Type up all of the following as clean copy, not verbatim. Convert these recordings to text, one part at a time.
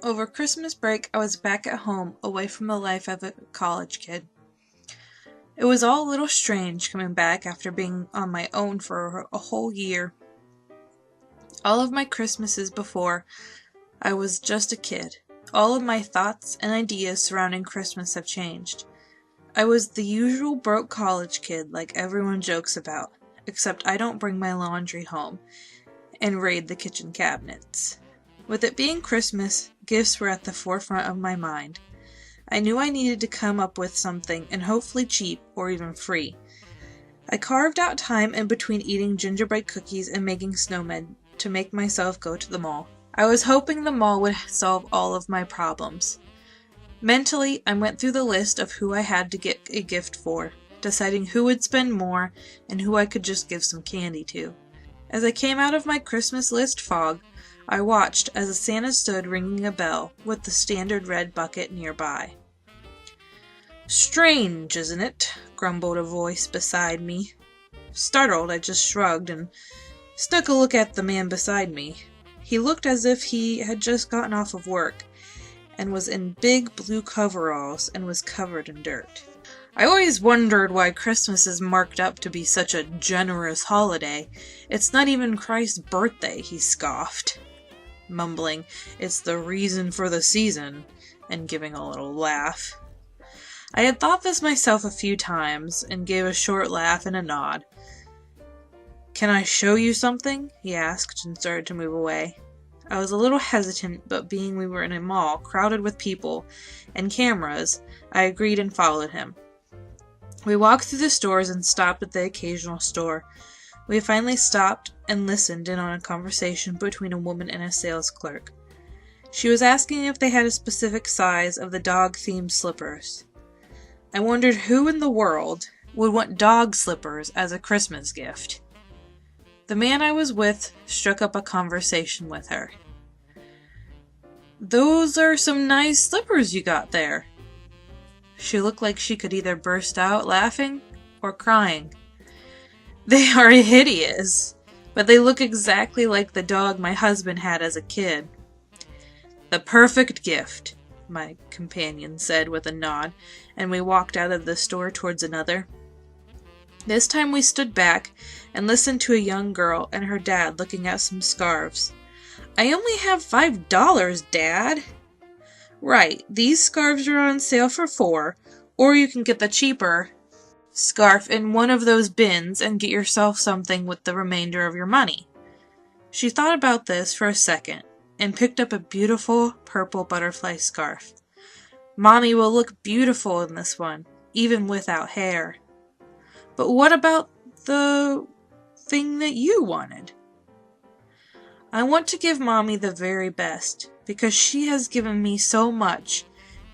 Over Christmas break, I was back at home, away from the life of a college kid. It was all a little strange coming back after being on my own for a whole year. All of my Christmases before, I was just a kid. All of my thoughts and ideas surrounding Christmas have changed. I was the usual broke college kid like everyone jokes about, except I don't bring my laundry home and raid the kitchen cabinets. With it being Christmas, gifts were at the forefront of my mind. I knew I needed to come up with something, and hopefully cheap or even free. I carved out time in between eating gingerbread cookies and making snowmen to make myself go to the mall. I was hoping the mall would solve all of my problems. Mentally, I went through the list of who I had to get a gift for, deciding who would spend more and who I could just give some candy to. As I came out of my Christmas list fog, I watched as a Santa stood ringing a bell with the standard red bucket nearby. "Strange, isn't it?" grumbled a voice beside me. Startled, I just shrugged and snuck a look at the man beside me. He looked as if he had just gotten off of work, and was in big blue coveralls and was covered in dirt. "I always wondered why Christmas is marked up to be such a generous holiday. It's not even Christ's birthday," he scoffed, mumbling, "It's the reason for the season," and giving a little laugh. I had thought this myself a few times, and gave a short laugh and a nod. "Can I show you something?" he asked, and started to move away. I was a little hesitant, but being we were in a mall crowded with people and cameras, I agreed and followed him. We walked through the stores and stopped at the occasional store. We finally stopped and listened in on a conversation between a woman and a sales clerk. She was asking if they had a specific size of the dog-themed slippers. I wondered who in the world would want dog slippers as a Christmas gift. The man I was with struck up a conversation with her. "Those are some nice slippers you got there." She looked like she could either burst out laughing or crying. "They are hideous, but they look exactly like the dog my husband had as a kid." "The perfect gift," my companion said with a nod, and we walked out of the store towards another. This time we stood back and listened to a young girl and her dad looking at some scarves. "I only have $5, Dad." "Right, these scarves are on sale for $4, or you can get the cheaper scarf in one of those bins and get yourself something with the remainder of your money." She thought about this for a second and picked up a beautiful purple butterfly scarf. "Mommy will look beautiful in this one, even without hair." "But what about the thing that you wanted?" "I want to give Mommy the very best, because she has given me so much,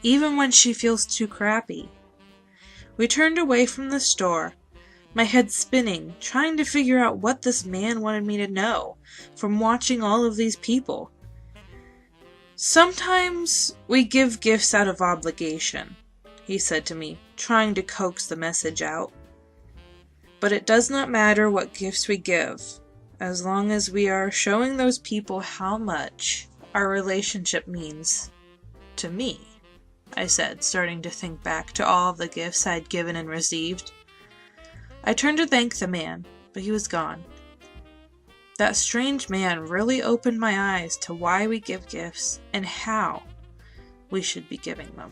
even when she feels too crappy." We turned away from the store, my head spinning, trying to figure out what this man wanted me to know from watching all of these people. "Sometimes we give gifts out of obligation," he said to me, trying to coax the message out. "But it does not matter what gifts we give, as long as we are showing those people how much our relationship means to me," I said, starting to think back to all of the gifts I'd given and received. I turned to thank the man, but he was gone. That strange man really opened my eyes to why we give gifts and how we should be giving them.